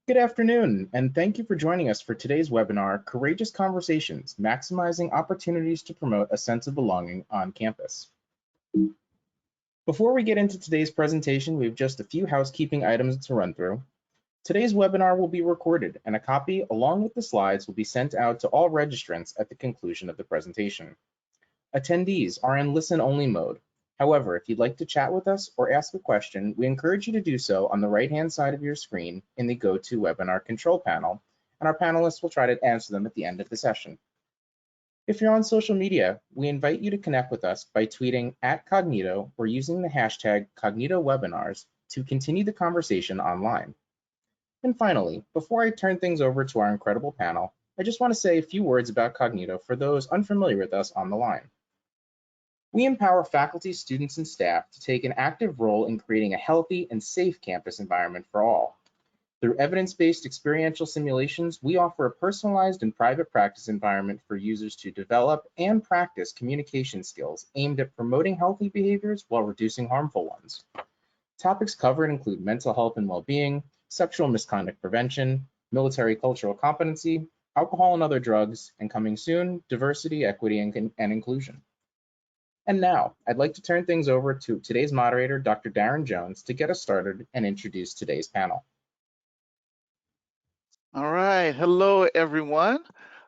Good afternoon, and thank you for joining us for today's webinar, Courageous Conversations, Maximizing Opportunities to Promote a Sense of Belonging on Campus. Before we get into today's presentation, we have just a few housekeeping items to run through. Today's webinar will be recorded, and a copy, along with the slides, will be sent out to all registrants at the conclusion of the presentation. Attendees are in listen-only mode. However, if you'd like to chat with us or ask a question, we encourage you to do so on the right-hand side of your screen in the GoToWebinar control panel, and our panelists will try to answer them at the end of the session. If you're on social media, we invite you to connect with us by tweeting @Cognito or using the hashtag CognitoWebinars to continue the conversation online. And finally, before I turn things over to our incredible panel, I just want to say a few words about Cognito for those unfamiliar with us on the line. We empower faculty, students, and staff to take an active role in creating a healthy and safe campus environment for all. Through evidence-based experiential simulations, we offer a personalized and private practice environment for users to develop and practice communication skills aimed at promoting healthy behaviors while reducing harmful ones. Topics covered include mental health and well-being, sexual misconduct prevention, military cultural competency, alcohol and other drugs, and coming soon, diversity, equity, and inclusion. And now, I'd like to turn things over to today's moderator, Dr. Darren Jones, to get us started and introduce today's panel. All right, hello everyone.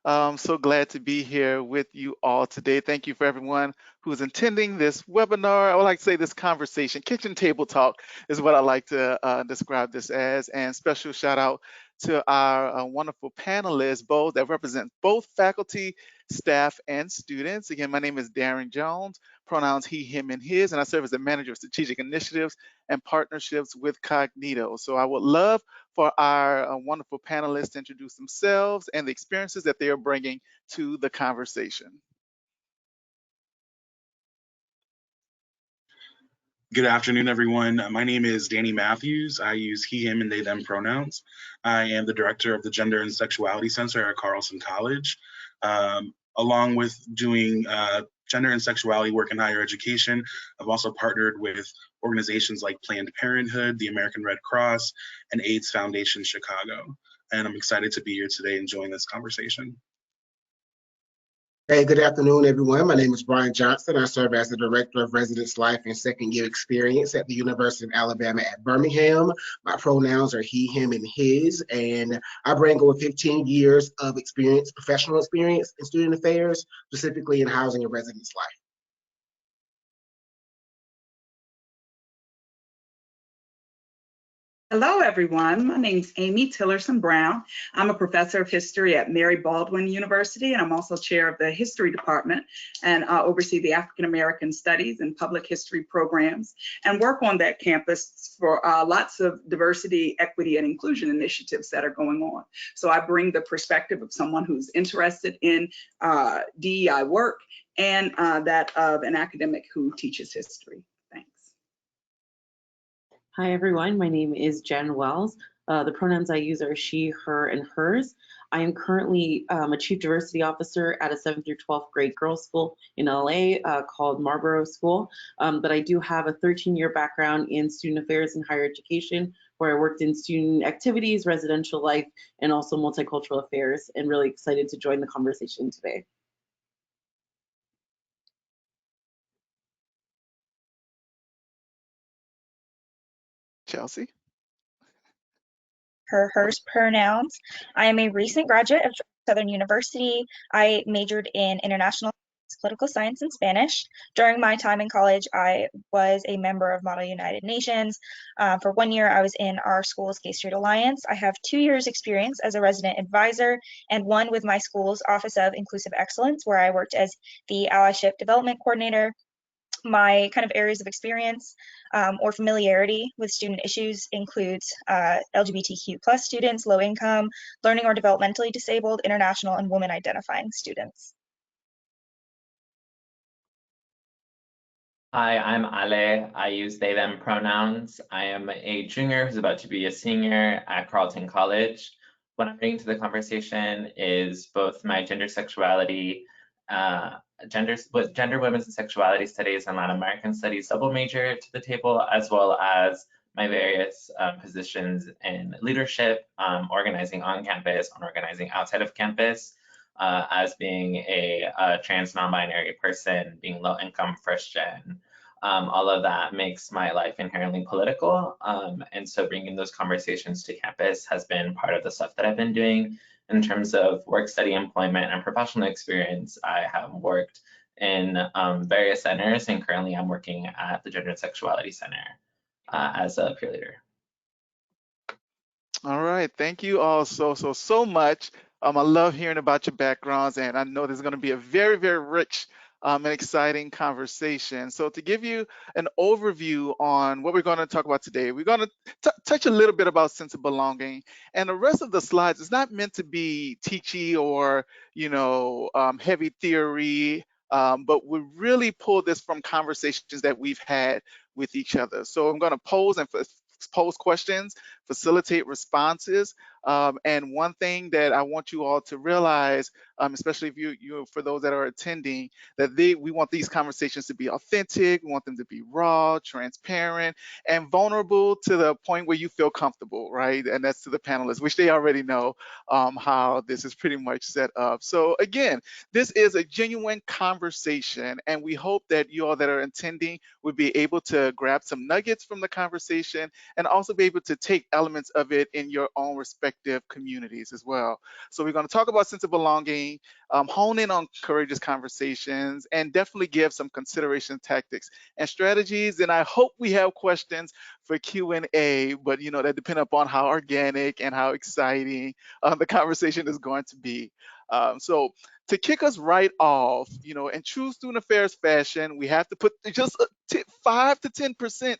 I'm so glad to be here with you all today. Thank you for everyone who is attending this webinar. I would like to say this conversation, kitchen table talk is what I like to describe this as. And special shout out to our wonderful panelists, both that represent both faculty, staff, and students. Again, my name is Darren Jones, pronouns he, him, and his, and I serve as the manager of strategic initiatives and partnerships with Cognito. So I would love for our wonderful panelists to introduce themselves and the experiences that they are bringing to the conversation. Good afternoon, everyone. My name is Danny Matthews. I use he, him, and they, them pronouns. I am the director of the Gender and Sexuality Center at Carlson College. Along with doing gender and sexuality work in higher education, I've also partnered with organizations like Planned Parenthood, the American Red Cross, and AIDS Foundation Chicago. And I'm excited to be here today and join this conversation. Hey, good afternoon, everyone. My name is Brian Johnson. I serve as the Director of Residence Life and Second Year Experience at the University of Alabama at Birmingham. My pronouns are he, him, and his, and I bring over 15 years of experience, professional experience in student affairs, specifically in housing and residence life. Hello, everyone. My name is Amy Tillerson Brown. I'm a professor of history at Mary Baldwin University, and I'm also chair of the history department, and I oversee the African American Studies and Public History programs and work on that campus for lots of diversity, equity, and inclusion initiatives that are going on. So I bring the perspective of someone who's interested in DEI work and that of an academic who teaches history. Hi, everyone. My name is Jen Wells. The pronouns I use are she, her, and hers. I am currently a Chief Diversity Officer at a 7th through 12th grade girls' school in LA called Marlboro School. But I do have a 13-year background in student affairs and higher education, where I worked in student activities, residential life, and also multicultural affairs, and really excited to join the conversation today. Chelsea? Her, hers pronouns. I am a recent graduate of Southern University. I majored in international political science and Spanish. During my time in college, I was a member of Model United Nations. For 1 year, I was in our school's Gay Street Alliance. I have 2 years experience as a resident advisor and 1 with my school's Office of Inclusive Excellence, where I worked as the Allyship Development Coordinator. My kind of areas of experience or familiarity with student issues includes LGBTQ+ students, low income, learning or developmentally disabled, international, and women identifying students. Hi, I'm Ale. I use they, them pronouns. I am a junior who's about to be a senior at Carleton College. What I'm bringing to the conversation is both my gender, sexuality, gender, women's and sexuality studies and Latin American studies double major to the table, as well as my various positions in leadership, organizing on campus, and organizing outside of campus. As being a trans non-binary person, being low income, first gen, all of that makes my life inherently political. And so bringing those conversations to campus has been part of the stuff that I've been doing. In terms of work, study, employment, and professional experience, I have worked in various centers, and currently I'm working at the Gender and Sexuality Center as a peer leader. All right, thank you all so much. I love hearing about your backgrounds, and I know there's going to be a very, very rich and exciting conversation. So to give you an overview on what we're going to talk about today, we're going to touch a little bit about sense of belonging, and the rest of the slides is not meant to be teachy or heavy theory, but we really pull this from conversations that we've had with each other. So I'm going to pose questions, facilitate responses, and one thing that I want you all to realize, especially if you for those that are attending, that we want these conversations to be authentic. We want them to be raw, transparent, and vulnerable to the point where you feel comfortable, right? And that's to the panelists, which they already know how this is pretty much set up. So again, this is a genuine conversation, and we hope that you all that are attending would be able to grab some nuggets from the conversation and also be able to take elements of it in your own respective communities as well. So we're going to talk about sense of belonging, hone in on courageous conversations, and definitely give some consideration tactics and strategies. And I hope we have questions for Q&A, but that depends upon how organic and how exciting the conversation is going to be. So to kick us right off, in true student affairs fashion, we have to put just 5 to 10%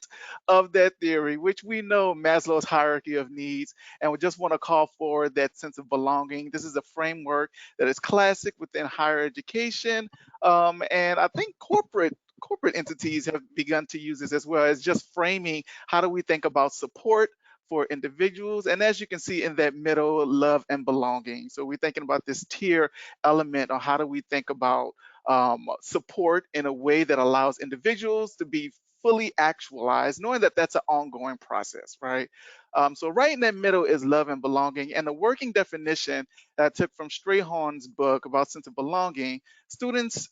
of that theory, which we know Maslow's hierarchy of needs, and we just want to call for that sense of belonging. This is a framework that is classic within higher education, and I think corporate entities have begun to use this as well as just framing how do we think about support for individuals, and as you can see in that middle, love and belonging. So we're thinking about this tier element on how do we think about support in a way that allows individuals to be fully actualized, knowing that that's an ongoing process, right? So right in that middle is love and belonging, and the working definition that I took from Strayhorn's book about sense of belonging, students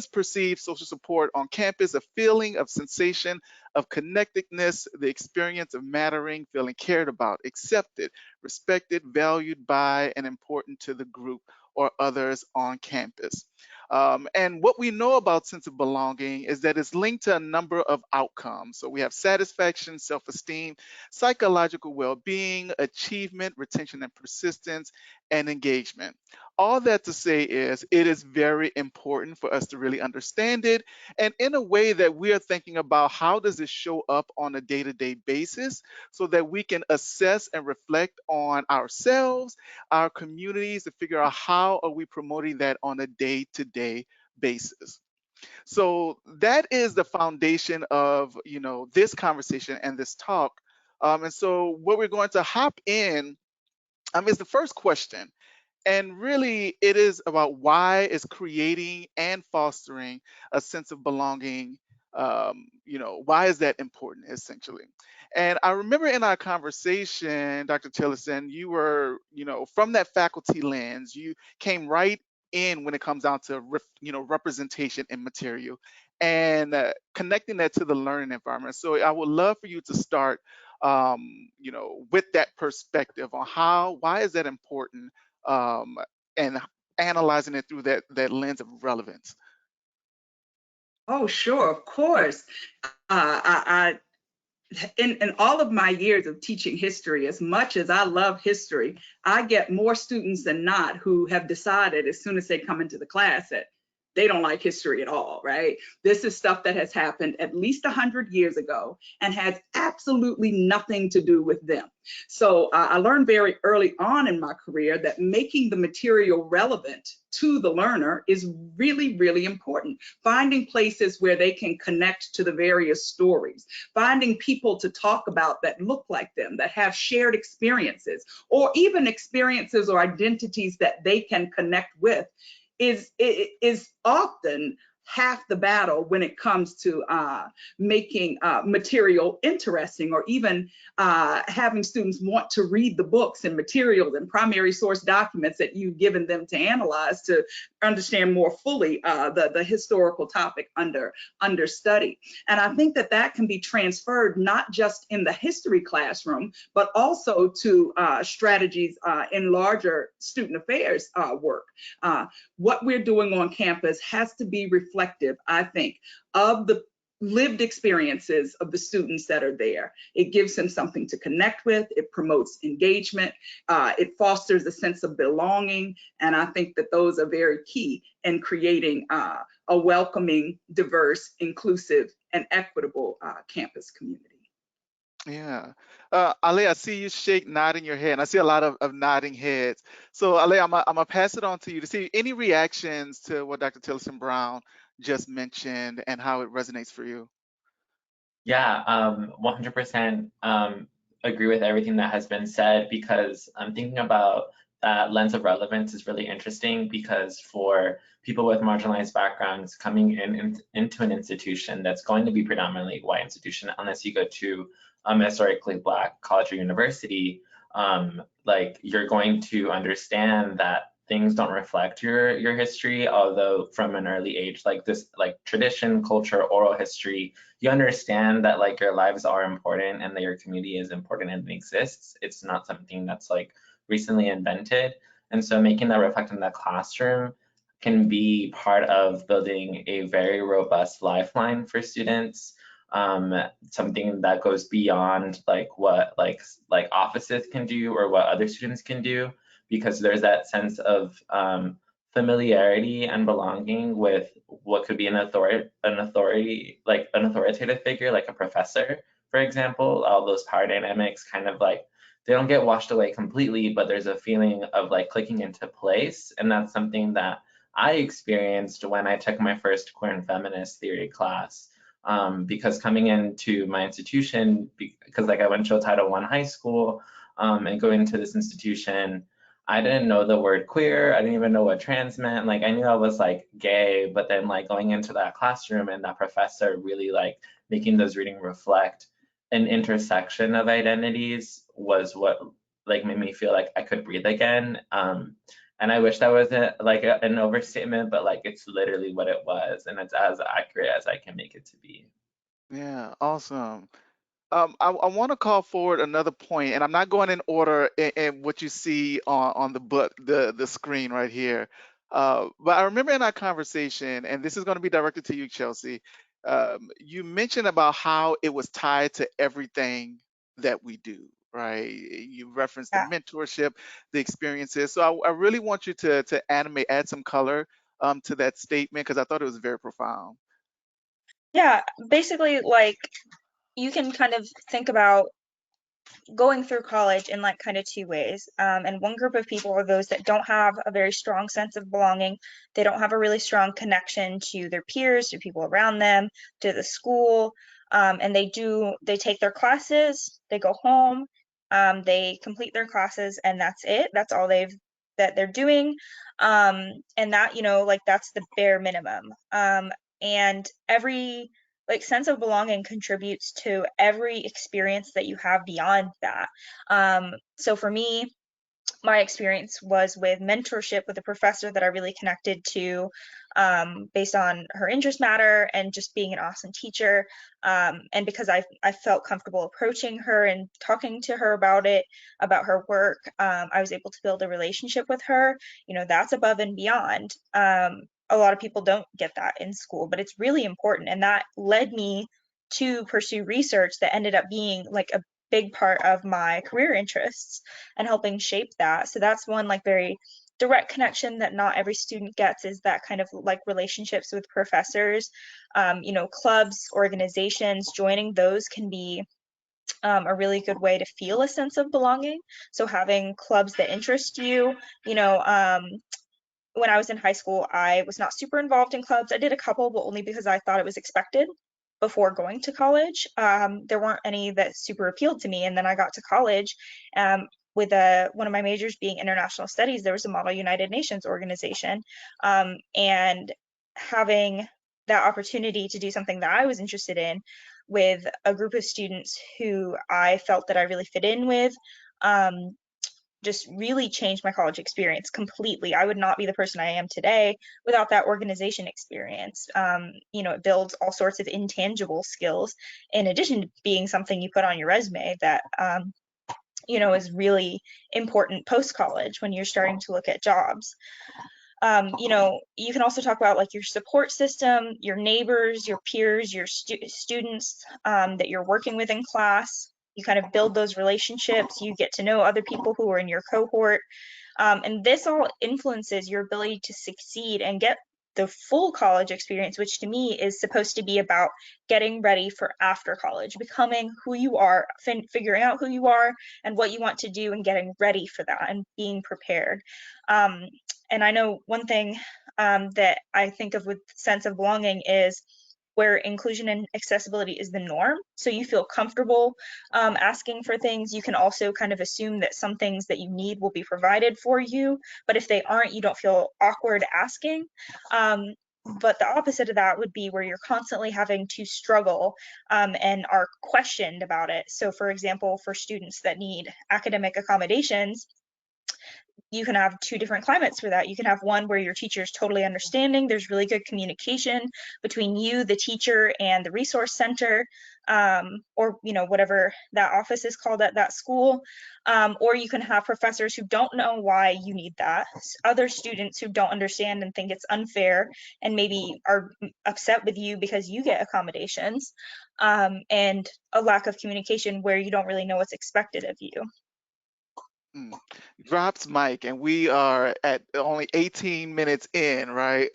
perceive social support on campus, a feeling of sensation of connectedness, the experience of mattering, feeling cared about, accepted, respected, valued by, and important to the group or others on campus. And what we know about sense of belonging is that it's linked to a number of outcomes. So we have satisfaction, self-esteem, psychological well-being, achievement, retention and persistence, and engagement. All that to say is it is very important for us to really understand it, and in a way that we are thinking about how does it show up on a day-to-day basis so that we can assess and reflect on ourselves, our communities, to figure out how are we promoting that on a day-to-day basis. So that is the foundation of this conversation and this talk. And so what we're going to hop in is the first question. And really, it is about why is creating and fostering a sense of belonging, why is that important, essentially? And I remember in our conversation, Dr. Tillerson, you were, from that faculty lens, you came right in when it comes down to, representation and material and connecting that to the learning environment. So I would love for you to start, with that perspective on why is that important? And analyzing it through that lens of relevance. Oh, sure, of course. In all of my years of teaching history, as much as I love history, I get more students than not who have decided as soon as they come into the class that they don't like history at all, right? This is stuff that has happened at least 100 years ago and has absolutely nothing to do with them. So I learned very early on in my career that making the material relevant to the learner is really, really important. Finding places where they can connect to the various stories, finding people to talk about that look like them, that have shared experiences, or even experiences or identities that they can connect with is often half the battle when it comes to making material interesting, or even having students want to read the books and materials and primary source documents that you've given them to analyze to understand more fully the historical topic under study. And I think that that can be transferred not just in the history classroom, but also to strategies in larger student affairs work. What we're doing on campus has to be reflective, I think, of the lived experiences of the students that are there. It gives them something to connect with, it promotes engagement, it fosters a sense of belonging, and I think that those are very key in creating a welcoming, diverse, inclusive, and equitable campus community. Yeah. Ale, I see you nodding your head, and I see a lot of nodding heads. So Ale, I'm gonna pass it on to you to see any reactions to what Dr. Tillerson Brown just mentioned and how it resonates for you. Yeah, 100% agree with everything that has been said, because I'm thinking about that lens of relevance is really interesting, because for people with marginalized backgrounds coming into an institution that's going to be predominantly white institution, unless you go to a historically Black college or university, like you're going to understand that things don't reflect your history, although from an early age, like this, like tradition, culture, oral history, you understand that like your lives are important and that your community is important and exists. It's not something that's like recently invented. And so making that reflect in the classroom can be part of building a very robust lifeline for students. Something that goes beyond like what like offices can do or what other students can do, because there's that sense of familiarity and belonging with what could be an authoritative figure, like a professor, for example. All those power dynamics kind of like, they don't get washed away completely, but there's a feeling of like clicking into place. And that's something that I experienced when I took my first queer and feminist theory class. Because coming into my institution, because like I went to a Title I high school, and going into this institution, I didn't know the word queer. I didn't even know what trans meant. Like I knew I was like gay, but then like going into that classroom and that professor really like making those reading reflect an intersection of identities was what like made me feel like I could breathe again. And I wish that wasn't like an overstatement, but like it's literally what it was, and it's as accurate as I can make it to be. Yeah, awesome. I want to call forward another point, and I'm not going in order in what you see on the screen right here. But I remember in our conversation, and this is going to be directed to you, Chelsea. You mentioned about how it was tied to everything that we do, right? You referenced the Yeah. mentorship, the experiences. So I really want you to add some color to that statement, because I thought it was very profound. Yeah, basically, like, you can kind of think about going through college in like kind of two ways. And one group of people are those that don't have a very strong sense of belonging. They don't have a really strong connection to their peers, to people around them, to the school. And they take their classes, they go home, they complete their classes, and that's it. That's all that they're doing. And that, like that's the bare minimum. And every like sense of belonging contributes to every experience that you have beyond that. So for me, my experience was with mentorship with a professor that I really connected to, based on her interest matter and just being an awesome teacher. And because I felt comfortable approaching her and talking to her about her work, I was able to build a relationship with her. That's above and beyond. A lot of people don't get that in school, but it's really important. And that led me to pursue research that ended up being like a big part of my career interests and helping shape that. So that's one like very direct connection that not every student gets, is that kind of like relationships with professors. Clubs, organizations, joining those can be a really good way to feel a sense of belonging. So having clubs that interest you, when I was in high school, I was not super involved in clubs. I did a couple, but only because I thought it was expected before going to college. There weren't any that super appealed to me. And then I got to college, with one of my majors being international studies. There was a Model United Nations organization, and having that opportunity to do something that I was interested in with a group of students who I felt that I really fit in with, just really changed my college experience completely. I would not be the person I am today without that organization experience. It builds all sorts of intangible skills in addition to being something you put on your resume that, is really important post-college when you're starting to look at jobs. You can also talk about like your support system, your neighbors, your peers, your students that you're working with in class. You kind of build those relationships. You get to know other people who are in your cohort. And this all influences your ability to succeed and get the full college experience, which to me is supposed to be about getting ready for after college, becoming who you are, figuring out who you are and what you want to do and getting ready for that and being prepared. And I know one thing that I think of with sense of belonging is where inclusion and accessibility is the norm. So you feel comfortable asking for things. You can also kind of assume that some things that you need will be provided for you, but if they aren't, you don't feel awkward asking. But the opposite of that would be where you're constantly having to struggle and are questioned about it. So for example, for students that need academic accommodations, you can have two different climates for that. You can have one where your teacher is totally understanding. There's really good communication between you, the teacher, and the resource center, or whatever that office is called at that school. Or you can have professors who don't know why you need that. Other students who don't understand and think it's unfair and maybe are upset with you because you get accommodations, and a lack of communication where you don't really know what's expected of you. Drops mic, and we are at only 18 minutes in, right?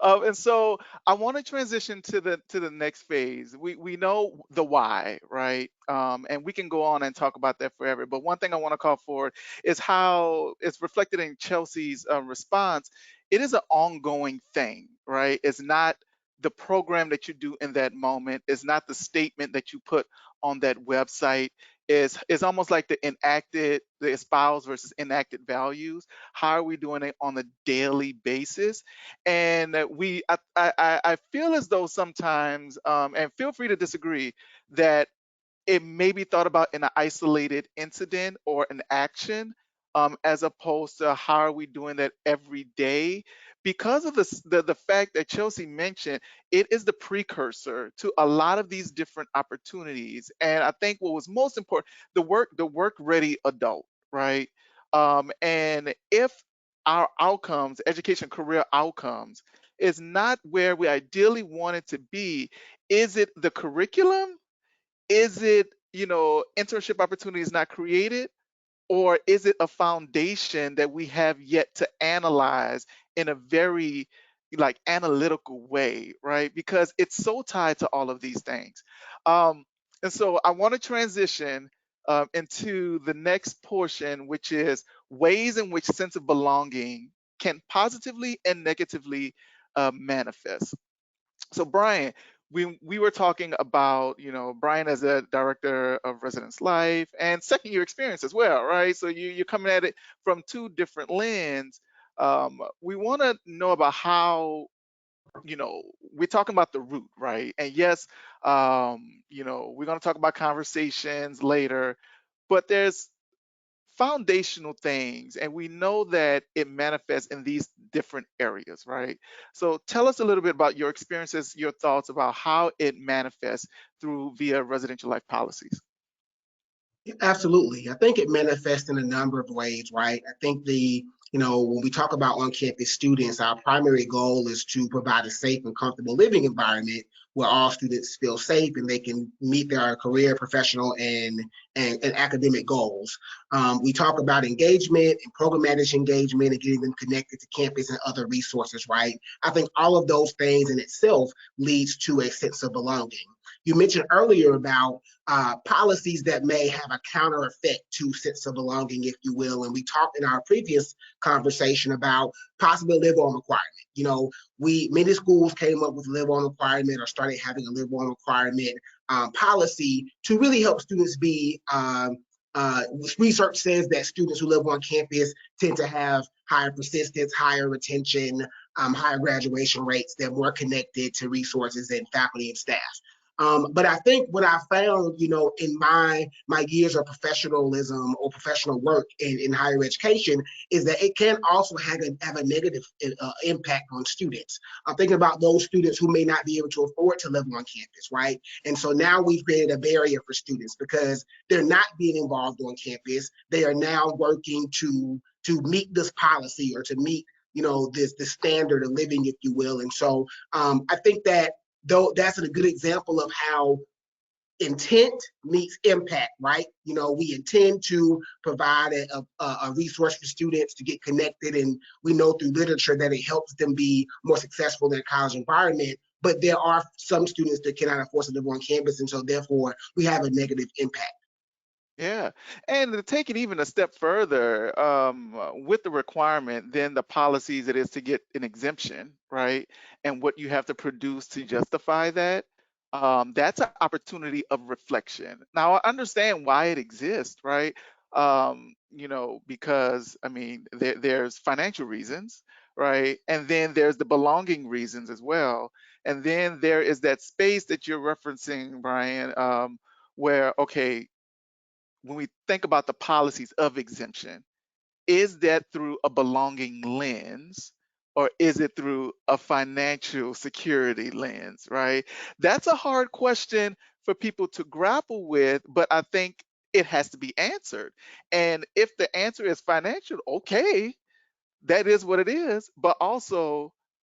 And so I want to transition to the next phase. We know the why, right? And we can go on and talk about that forever. But one thing I want to call forward is how it's reflected in Chelsea's response. It is an ongoing thing, right? It's not the program that you do in that moment. It's not the statement that you put on that website. Is almost like the espoused versus enacted values. How are we doing it on a daily basis? And I feel as though sometimes, and feel free to disagree, that it may be thought about in an isolated incident or an action, as opposed to how are we doing that every day. Because of the fact that Chelsea mentioned, it is the precursor to a lot of these different opportunities. And I think what was most important, the work ready adult, right? And if our outcomes, education career outcomes, is not where we ideally want it to be, is it the curriculum? Is it, internship opportunities not created? Or is it a foundation that we have yet to analyze in a very analytical way, right? Because it's so tied to all of these things. And so I want to transition into the next portion, which is ways in which sense of belonging can positively and negatively manifest. So Brian, we were talking about, Brian as a director of residence life and second year experience as well, right? So you're coming at it from two different lenses. We want to know about how, we're talking about the root, right? And yes, we're going to talk about conversations later, but there's foundational things, and we know that it manifests in these different areas, right? So tell us a little bit about your experiences, your thoughts about how it manifests via residential life policies. Absolutely. I think it manifests in a number of ways, right? I think when we talk about on-campus students, our primary goal is to provide a safe and comfortable living environment where all students feel safe and they can meet their career, professional, and academic goals. We talk about engagement and programmatic engagement and getting them connected to campus and other resources, right? I think all of those things in itself leads to a sense of belonging. You mentioned earlier about policies that may have a counter effect to sense of belonging, if you will. And we talked in our previous conversation about possibly live-on requirement. Many schools came up with live-on requirement or started having a live-on requirement policy to really help students be, research says that students who live on campus tend to have higher persistence, higher retention, higher graduation rates. They're more connected to resources and faculty and staff. But I think what I found, in my years of professionalism or professional work in higher education is that it can also have a negative impact on students. I'm thinking about those students who may not be able to afford to live on campus, right? And so now we've created a barrier for students because they're not being involved on campus. They are now working to meet this policy or to meet, this standard of living, if you will. And so I think that though that's a good example of how intent meets impact, right? We intend to provide a resource for students to get connected, and we know through literature that it helps them be more successful in a college environment. But there are some students that cannot afford to live on campus, and so therefore we have a negative impact. Yeah, and to take it even a step further, with the requirement, then the policies it is to get an exemption, right? And what you have to produce to justify that, that's an opportunity of reflection. Now, I understand why it exists, right? Because I mean, there's financial reasons, right? And then there's the belonging reasons as well. And then there is that space that you're referencing, Brian, where, okay, when we think about the policies of exemption, is that through a belonging lens or is it through a financial security lens, right? That's a hard question for people to grapple with, but I think it has to be answered. And if the answer is financial, okay, that is what it is, but also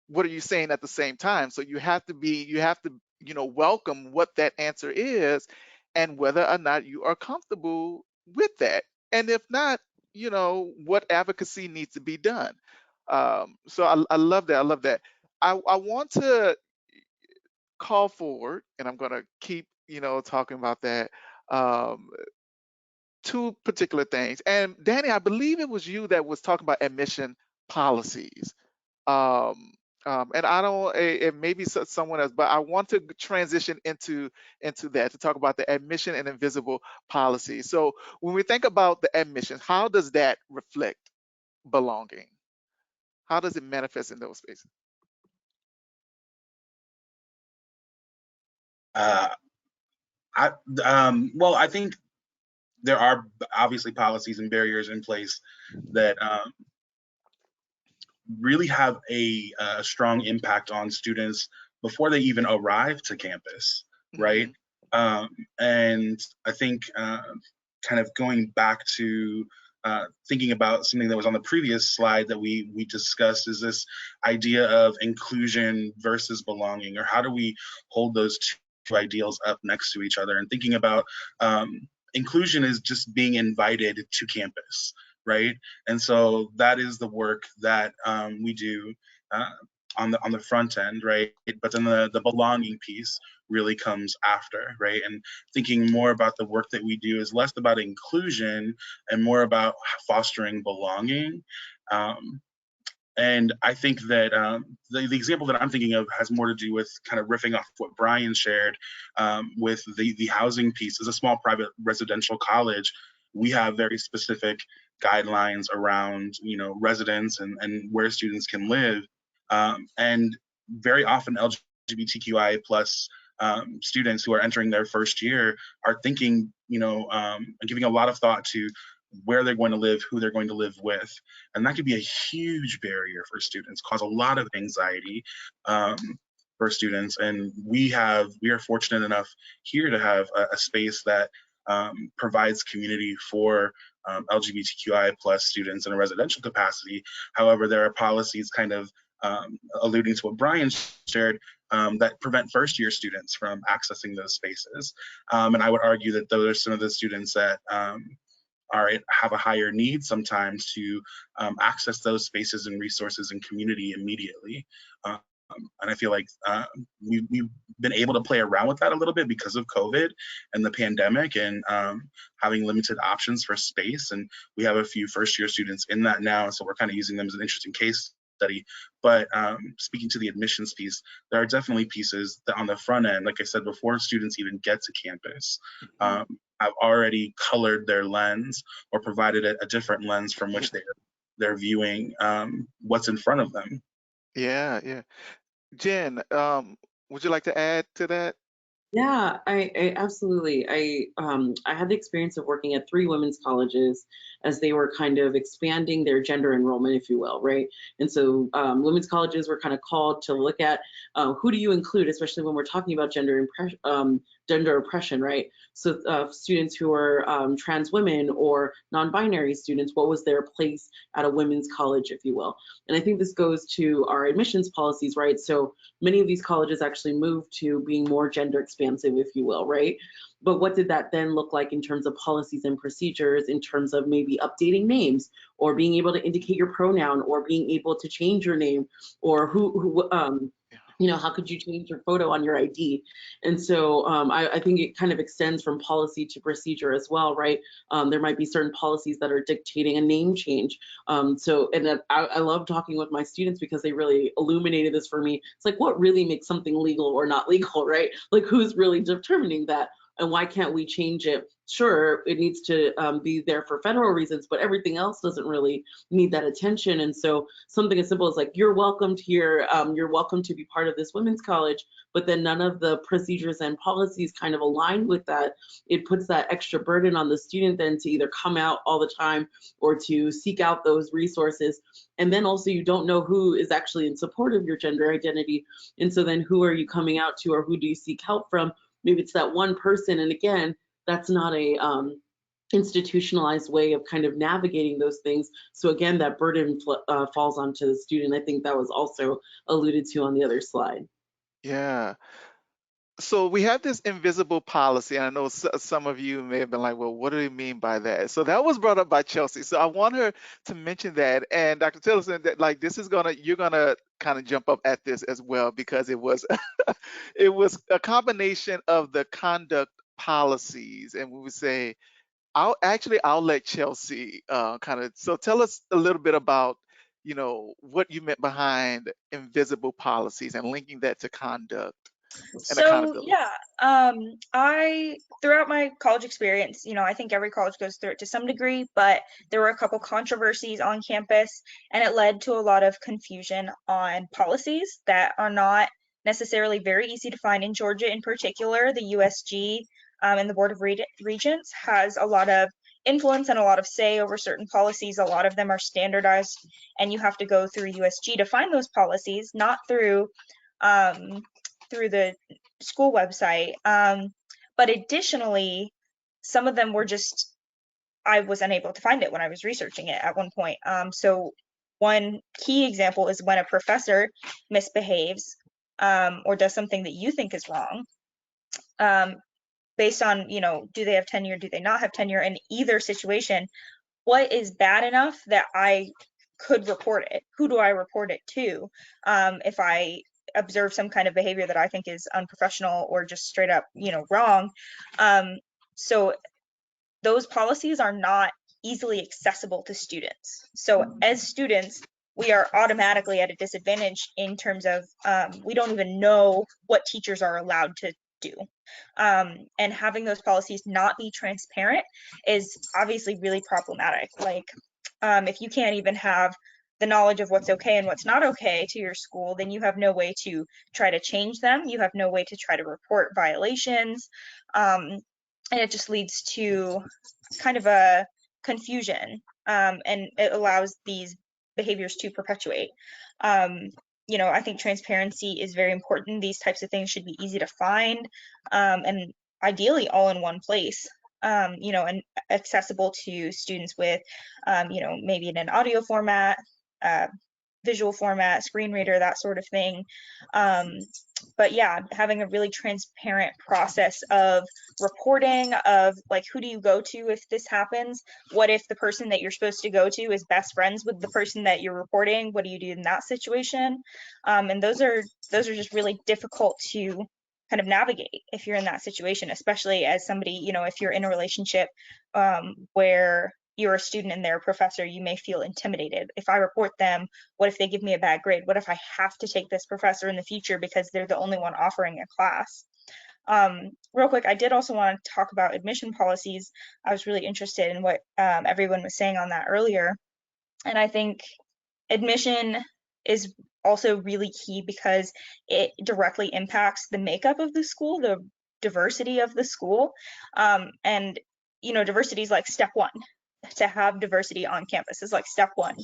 what are you saying at the same time? So you have to welcome what that answer is and whether or not you are comfortable with that. And if not, what advocacy needs to be done. So I love that. I love that. I want to call forward, and I'm going to keep, talking about that. Two particular things. And Danny, I believe it was you that was talking about admission policies. And I don't, it may be someone else, but I want to transition into that to talk about the admission and invisible policy. So when we think about the admission, how does that reflect belonging? How does it manifest in those spaces? I think there are obviously policies and barriers in place that really have a strong impact on students before they even arrive to campus, right? And I think kind of going back to thinking about something that was on the previous slide that we discussed is this idea of inclusion versus belonging, or how do we hold those two ideals up next to each other, and thinking about inclusion is just being invited to campus, right? And so that is the work that we do on the front end, right? But then the belonging piece really comes after, right? And thinking more about the work that we do is less about inclusion and more about fostering belonging. And I think that the example that I'm thinking of has more to do with kind of riffing off what Brian shared with the housing piece. As a small private residential college, we have very specific guidelines around, residents and where students can live. And very often LGBTQI plus students who are entering their first year are thinking, giving a lot of thought to where they're going to live, who they're going to live with. And that could be a huge barrier for students, cause a lot of anxiety for students. And we are fortunate enough here to have a space that provides community for LGBTQI plus students in a residential capacity. However, there are policies kind of alluding to what Brian shared that prevent first year students from accessing those spaces. And I would argue that those are some of the students that have a higher need sometimes to access those spaces and resources and community immediately. And I feel like we've been able to play around with that a little bit because of COVID and the pandemic and having limited options for space. And we have a few first year students in that now. So we're kind of using them as an interesting case study. But speaking to the admissions piece, there are definitely pieces that on the front end, like I said, before students even get to campus, have already colored their lens or provided a different lens from which they're viewing what's in front of them. Yeah. Jen, would you like to add to that? Yeah, I absolutely. I had the experience of working at 3 women's colleges as they were kind of expanding their gender enrollment, if you will, right? And so women's colleges were kind of called to look at who do you include, especially when we're talking about gender oppression, right? So students who are trans women or non-binary students, what was their place at a women's college, if you will? And I think this goes to our admissions policies, right? So many of these colleges actually moved to being more gender expansive, if you will, right? But what did that then look like in terms of policies and procedures, in terms of maybe updating names or being able to indicate your pronoun or being able to change your name, or how could you change your photo on your ID? And so I think it kind of extends from policy to procedure as well, right? There might be certain policies that are dictating a name change. I love talking with my students because they really illuminated this for me. It's like, what really makes something legal or not legal, right? Like, who's really determining that? And why can't we change it? Sure, it needs to be there for federal reasons, but everything else doesn't really need that attention. And so something as simple as like, you're welcomed here, you're welcome to be part of this women's college, but then none of the procedures and policies kind of align with that. It puts that extra burden on the student then to either come out all the time or to seek out those resources. And then also you don't know who is actually in support of your gender identity. And so then who are you coming out to, or who do you seek help from? Maybe it's that one person. And again, that's not a institutionalized way of kind of navigating those things. So again, that burden falls onto the student. I think that was also alluded to on the other slide. Yeah. So we have this invisible policy, and I know some of you may have been like, well, what do they mean by that? So that was brought up by Chelsea. So I want her to mention that. And Dr. Tillerson, that like you're gonna kind of jump up at this as well, because it was it was a combination of the conduct policies. And we would say, I'll let Chelsea so tell us a little bit about, what you meant behind invisible policies and linking that to conduct and So accountability. yeah, I throughout my college experience, I think every college goes through it to some degree, but there were a couple controversies on campus, and it led to a lot of confusion on policies that are not necessarily very easy to find in Georgia. In particular, the USG and the Board of Regents has a lot of influence and a lot of say over certain policies. A lot of them are standardized, and you have to go through USG to find those policies, not through the school website. But additionally, some of them were just, I was unable to find it when I was researching it at one point. So one key example is when a professor misbehaves or does something that you think is wrong, based on, do they have tenure, do they not have tenure? In either situation, what is bad enough that I could report it? Who do I report it to if I observe some kind of behavior that I think is unprofessional or just straight up, wrong? So those policies are not easily accessible to students. So as students, we are automatically at a disadvantage in terms of we don't even know what teachers are allowed to do. And having those policies not be transparent is obviously really problematic. Like if you can't even have the knowledge of what's okay and what's not okay to your school, then you have no way to try to change them. You have no way to try to report violations. And it just leads to kind of a confusion, and it allows these behaviors to perpetuate. I think transparency is very important. These types of things should be easy to find, and ideally all in one place, and accessible to students with, maybe in an audio format, visual format, screen reader, that sort of thing. But yeah, having a really transparent process of reporting, of like, who do you go to if this happens? What if the person that you're supposed to go to is best friends with the person that you're reporting? What do you do in that situation? And those are just really difficult to kind of navigate if you're in that situation, especially as somebody, if you're in a relationship where you're a student and they're a professor, you may feel intimidated. If I report them, what if they give me a bad grade? What if I have to take this professor in the future because they're the only one offering a class? Real quick, I did also want to talk about admission policies. I was really interested in what everyone was saying on that earlier. And I think admission is also really key because it directly impacts the makeup of the school, the diversity of the school. And, you know, diversity is like step one. To have diversity on campus is like step one,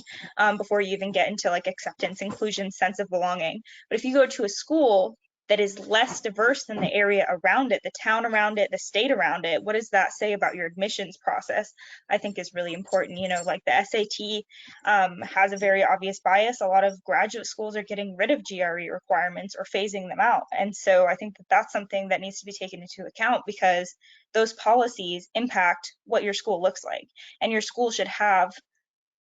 before you even get into like acceptance, inclusion, sense of belonging. But if you go to a school that is less diverse than the area around it, the town around it, the state around it, what does that say about your admissions process? I think is really important. You know, like the SAT has a very obvious bias. A lot of graduate schools are getting rid of GRE requirements or phasing them out. And so I think that that's something that needs to be taken into account, because those policies impact what your school looks like. And your school should have,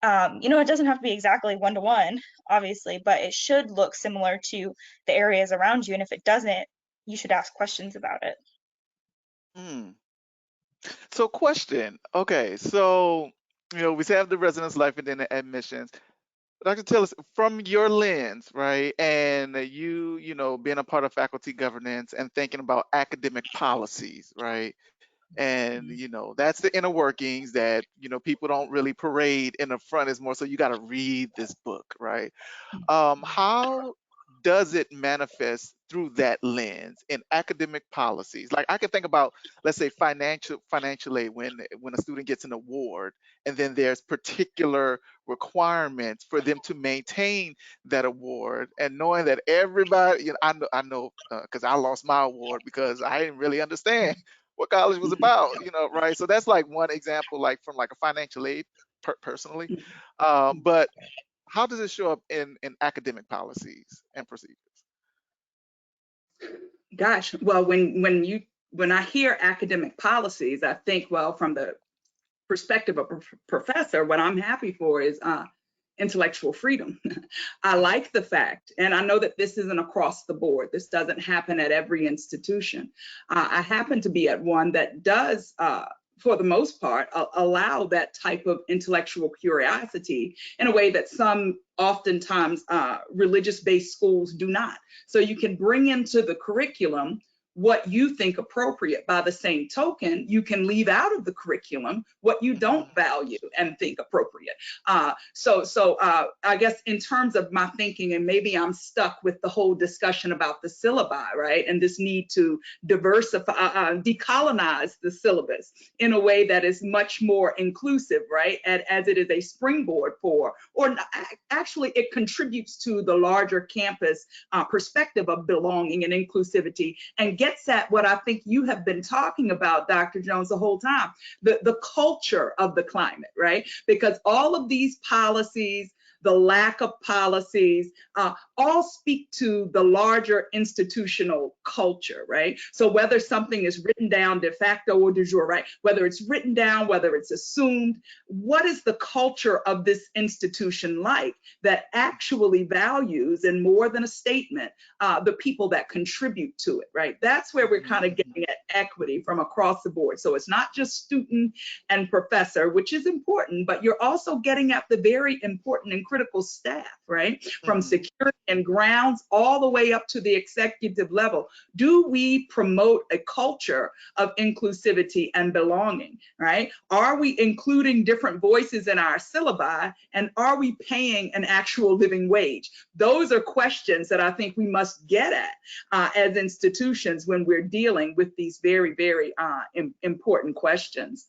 you know, it doesn't have to be exactly one-to-one, obviously, but it should look similar to the areas around you. And if it doesn't, you should ask questions about it. Mm. So question, okay, so, you know, we have the residence life and then the admissions. Dr. Tillis, from your lens, right, and you know, being a part of faculty governance and thinking about academic policies, right, and you know, that's the inner workings that, you know, people don't really parade in the front. Is more so you got to read this book, right? How does it manifest through that lens in academic policies? Like I can think about, let's say, financial aid, when a student gets an award, and then there's particular requirements for them to maintain that award, and knowing that everybody, you know, I know because I lost my award because I didn't really understand what college was about, you know, right? So that's like one example, like from like a financial aid personally, but how does it show up in academic policies and procedures? Gosh, well, when I hear academic policies, I think, well, from the perspective of a professor, what I'm happy for is intellectual freedom. I like the fact, and I know that this isn't across the board. This doesn't happen at every institution. I happen to be at one that does, for the most part, allow that type of intellectual curiosity in a way that some oftentimes religious-based schools do not. So you can bring into the curriculum what you think appropriate. By the same token, you can leave out of the curriculum what you don't value and think appropriate. So I guess in terms of my thinking, and maybe I'm stuck with the whole discussion about the syllabi, right? And this need to diversify, decolonize the syllabus in a way that is much more inclusive, right? As it is a springboard for, or actually it contributes to the larger campus perspective of belonging and inclusivity, and gets at what I think you have been talking about, Dr. Jones, the whole time, the culture of the climate, right? Because all of these policies, the lack of policies, all speak to the larger institutional culture, right? So whether something is written down de facto or de jure, right? Whether it's written down, whether it's assumed, what is the culture of this institution like that actually values, and more than a statement, the people that contribute to it, right? That's where we're kind of getting at equity from across the board. So it's not just student and professor, which is important, but you're also getting at the very important and critical staff, right? From security and grounds all the way up to the executive level. Do we promote a culture of inclusivity and belonging, right? Are we including different voices in our syllabi, and are we paying an actual living wage? Those are questions that I think we must get at as institutions when we're dealing with these very, very important questions.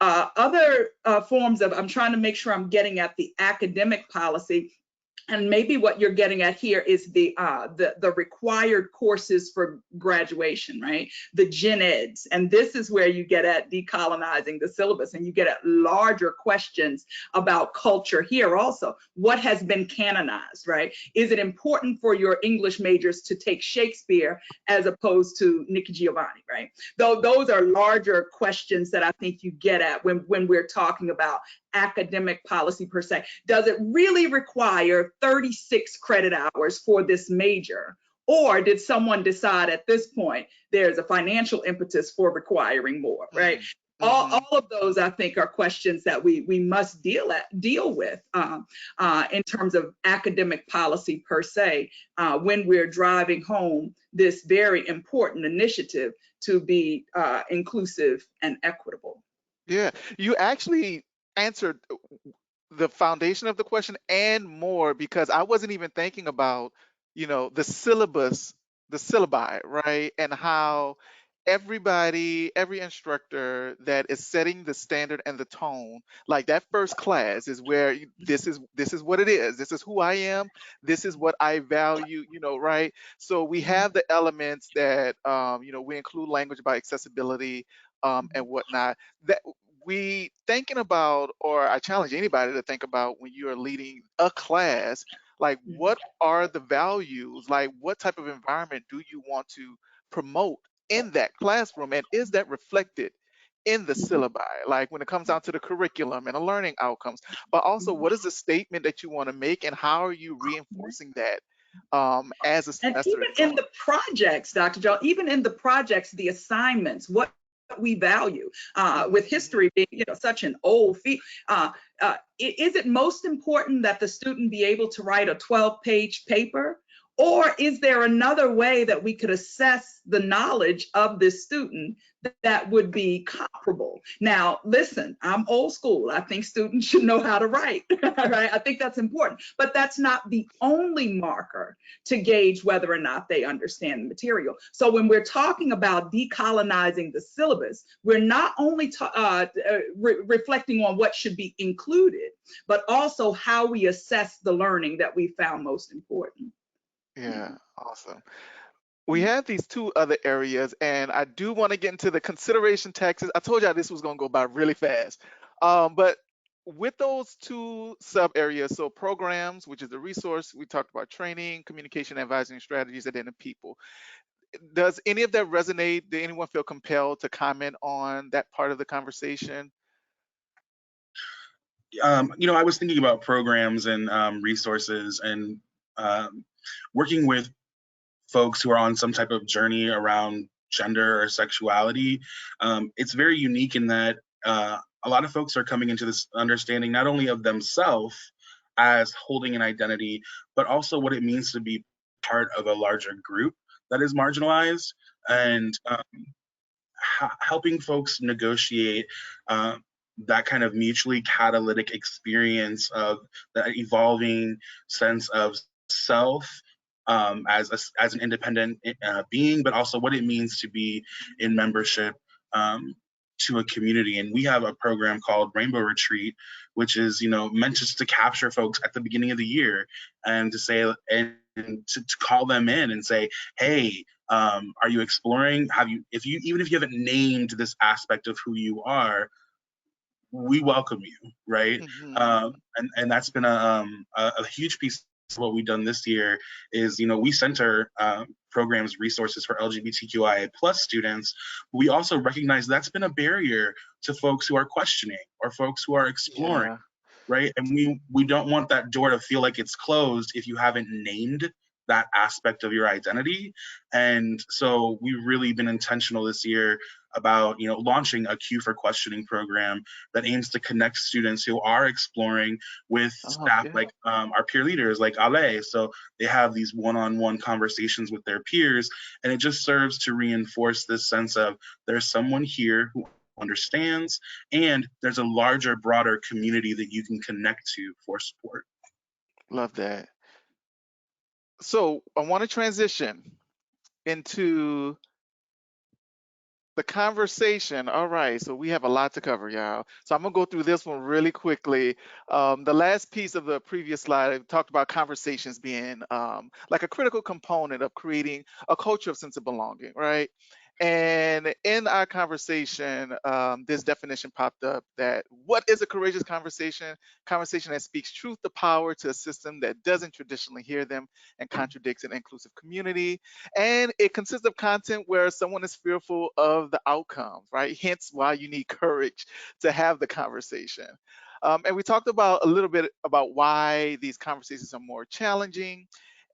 Other forms of, I'm trying to make sure I'm getting at the academic policy, and maybe what you're getting at here is the required courses for graduation, right? The gen eds. And this is where you get at decolonizing the syllabus, and you get at larger questions about culture here also. What has been canonized, right? Is it important for your English majors to take Shakespeare as opposed to Nikki Giovanni, right? Though those are larger questions that I think you get at when we're talking about academic policy per se. Does it really require 36 credit hours for this major? Or did someone decide at this point there's a financial impetus for requiring more, right? All of those, I think, are questions that we must deal with in terms of academic policy per se, when we're driving home this very important initiative to be inclusive and equitable. Yeah, you actually answered the foundation of the question and more, because I wasn't even thinking about, the syllabus, the syllabi, right? And how every instructor that is setting the standard and the tone, like that first class is where this is what it is. This is who I am. This is what I value, right? So we have the elements that, we include language about accessibility, and whatnot. That we thinking about, or I challenge anybody to think about when you are leading a class, like what are the values, like what type of environment do you want to promote in that classroom, and is that reflected in the syllabi, like when it comes down to the curriculum and the learning outcomes, but also what is the statement that you want to make and how are you reinforcing that as a And semester even is in going. the projects, Dr. Joe, even in the projects, the assignments, what we value, with history being, such an old field, is it most important that the student be able to write a 12-page paper? Or is there another way that we could assess the knowledge of this student that would be comparable? Now, listen, I'm old school. I think students should know how to write, right? I think that's important, but that's not the only marker to gauge whether or not they understand the material. So when we're talking about decolonizing the syllabus, we're not only reflecting on what should be included, but also how we assess the learning that we found most important. Yeah, awesome. We have these two other areas, and I do want to get into the consideration taxes. I told y'all this was going to go by really fast. But with those two sub areas, so programs, which is the resource, we talked about training, communication, advising strategies, and then the people. Does any of that resonate? Did anyone feel compelled to comment on that part of the conversation? I was thinking about programs and resources and working with folks who are on some type of journey around gender or sexuality. It's very unique in that a lot of folks are coming into this understanding not only of themselves as holding an identity, but also what it means to be part of a larger group that is marginalized, and helping folks negotiate that kind of mutually catalytic experience of the evolving sense of self, as an independent being, but also what it means to be in membership to a community. And we have a program called Rainbow Retreat, which is meant just to capture folks at the beginning of the year and to say and to call them in and say, hey, are you exploring? Even if you haven't named this aspect of who you are, we welcome you, right? And that's been a huge piece of what we've done this year is, we center programs, resources for LGBTQIA plus students. We also recognize that's been a barrier to folks who are questioning or folks who are exploring, Yeah. right? And we don't want that door to feel like it's closed if you haven't named that aspect of your identity. And so we've really been intentional this year about launching a Q for Questioning program that aims to connect students who are exploring with staff, yeah. like our peer leaders like Ale. So they have these one-on-one conversations with their peers, and it just serves to reinforce this sense of there's someone here who understands, and there's a larger, broader community that you can connect to for support. Love that. So I want to transition into the conversation. All right, so we have a lot to cover, y'all. So I'm gonna go through this one really quickly. The last piece of the previous slide, I talked about conversations being like a critical component of creating a culture of sense of belonging, right? And in our conversation, this definition popped up that what is a courageous conversation? Conversation that speaks truth to power to a system that doesn't traditionally hear them and contradicts an inclusive community. And it consists of content where someone is fearful of the outcomes, right? Hence why you need courage to have the conversation. And we talked about a little bit about why these conversations are more challenging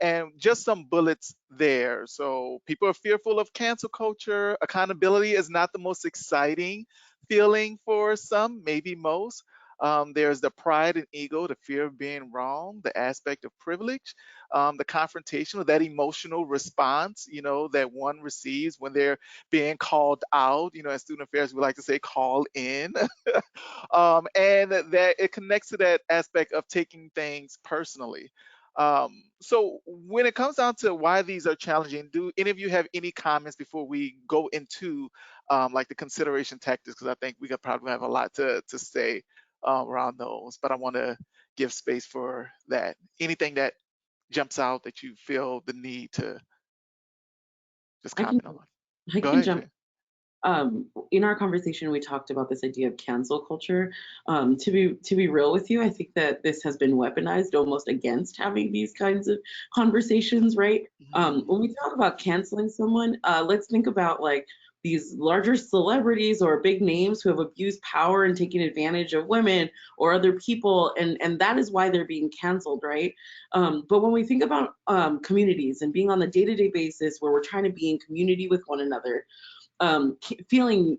and just some bullets there. So people are fearful of cancel culture. Accountability is not the most exciting feeling for some, maybe most. There's the pride and ego, the fear of being wrong, the aspect of privilege, the confrontation, or that emotional response, that one receives when they're being called out. As student affairs, we like to say call in. And that it connects to that aspect of taking things personally. So when it comes down to why these are challenging, do any of you have any comments before we go into like the consideration tactics? Because I think we could probably have a lot to say around those, but I want to give space for that. Anything that jumps out that you feel the need to just comment on? I Go can ahead, jump. Jay. In our conversation, we talked about this idea of cancel culture. To be real with you, I think that this has been weaponized almost against having these kinds of conversations, right? When we talk about canceling someone, let's think about like these larger celebrities or big names who have abused power and taken advantage of women or other people, and that is why they're being canceled, right? But when we think about communities and being on the day-to-day basis where we're trying to be in community with one another, feeling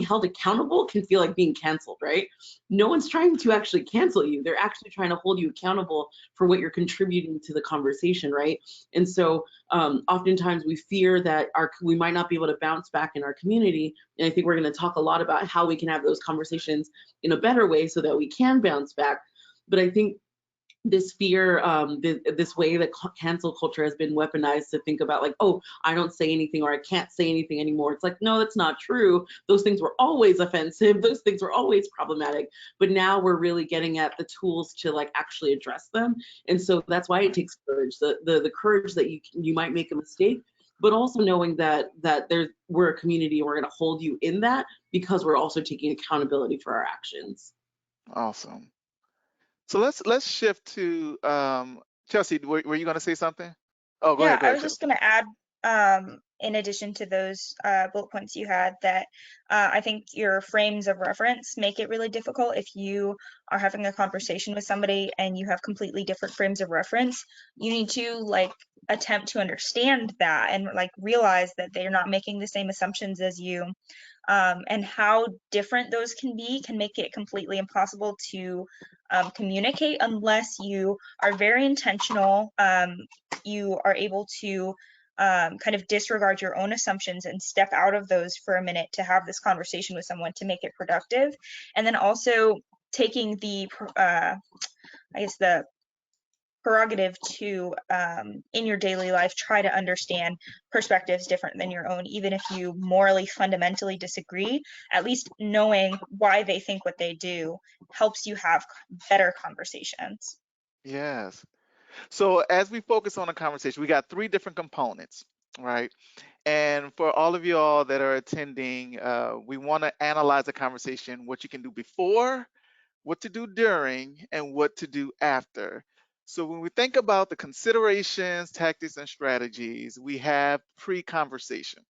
held accountable can feel like being canceled, right? No one's trying to actually cancel you. They're actually trying to hold you accountable for what you're contributing to the conversation, right? And so oftentimes we fear that we might not be able to bounce back in our community. And I think we're going to talk a lot about how we can have those conversations in a better way so that we can bounce back. But I think this fear, this way that cancel culture has been weaponized to think about like, oh, I don't say anything or I can't say anything anymore. It's like, no, that's not true. Those things were always offensive. Those things were always problematic. But now we're really getting at the tools to like actually address them. And so that's why it takes courage, the courage that you might make a mistake, but also knowing that we're a community and we're going to hold you in that because we're also taking accountability for our actions. Awesome. So let's shift to Chelsea. Were you going to say something? Oh, go ahead. I was just going to add, in addition to those bullet points you had, that I think your frames of reference make it really difficult if you are having a conversation with somebody and you have completely different frames of reference. You need to like attempt to understand that and like realize that they're not making the same assumptions as you. And how different those can be can make it completely impossible to communicate unless you are very intentional. You are able to kind of disregard your own assumptions and step out of those for a minute to have this conversation with someone to make it productive. And then also taking the, I guess, the prerogative to, in your daily life, try to understand perspectives different than your own, even if you morally fundamentally disagree. At least knowing why they think what they do helps you have better conversations. Yes. So as we focus on the conversation, we got 3 different components, right? And for all of y'all that are attending, we want to analyze the conversation, what you can do before, what to do during, and what to do after. So when we think about the considerations, tactics, and strategies, we have pre-conversation.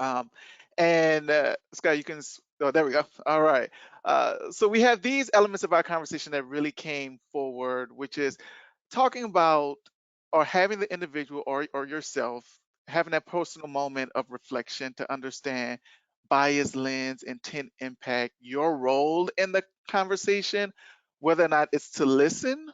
And Scott, you can, oh, there we go. All right. So we have these elements of our conversation that really came forward, which is talking about or having the individual or yourself having that personal moment of reflection to understand bias, lens, intent, impact, your role in the conversation, whether or not it's to listen,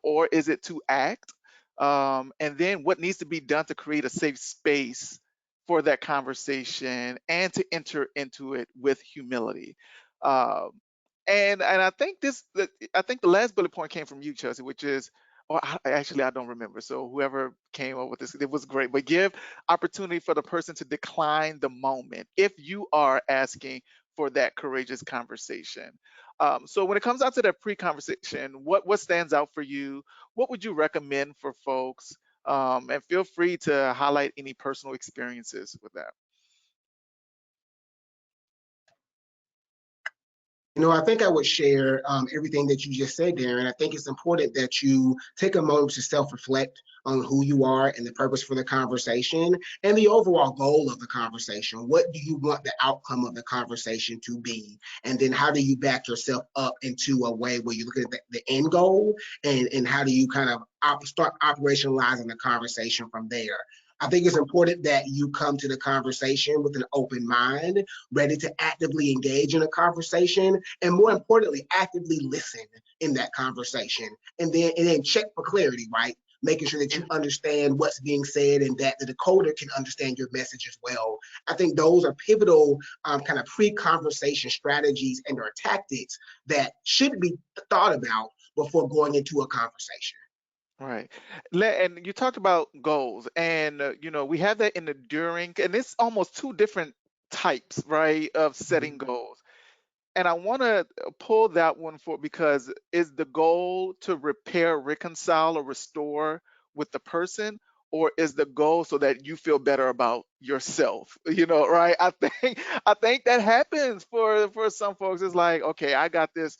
or is it to act, and then what needs to be done to create a safe space for that conversation and to enter into it with humility. And I think I think the last bullet point came from you, Chelsea, which is, or actually I don't remember. So whoever came up with this, it was great. But give opportunity for the person to decline the moment if you are asking for that courageous conversation. So when it comes out to that pre-conversation, what stands out for you? What would you recommend for folks? And feel free to highlight any personal experiences with that. I think I would share everything that you just said, Darren. I think it's important that you take a moment to self-reflect on who you are and the purpose for the conversation and the overall goal of the conversation. What do you want the outcome of the conversation to be? And then how do you back yourself up into a way where you look at the end goal and how do you kind of start operationalizing the conversation from there? I think it's important that you come to the conversation with an open mind, ready to actively engage in a conversation, and more importantly, actively listen in that conversation. And then check for clarity, right? Making sure that you understand what's being said and that the decoder can understand your message as well. I think those are pivotal kind of pre-conversation strategies and or tactics that should be thought about before going into a conversation. Right. And you talked about goals, and we have that in the during, and it's almost two different types, right, of setting goals. And I want to pull that one for because is the goal to repair, reconcile, or restore with the person, or is the goal so that you feel better about yourself? Right? I think that happens for some folks. It's like, okay, I got this.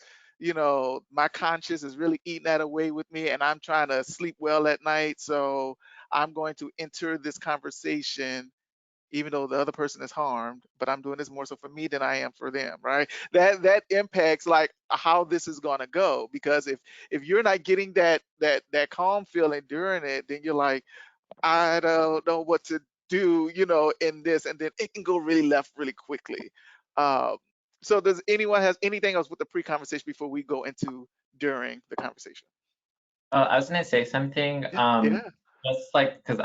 My conscience is really eating that away with me, and I'm trying to sleep well at night. So I'm going to enter this conversation even though the other person is harmed, but I'm doing this more so for me than I am for them, right? That impacts like how this is gonna go, because if you're not getting that calm feeling during it, then you're like, I don't know what to do, in this, and then it can go really left really quickly. Um, so does anyone has anything else with the pre-conversation before we go into during the conversation? I was gonna say something, Yeah. just like because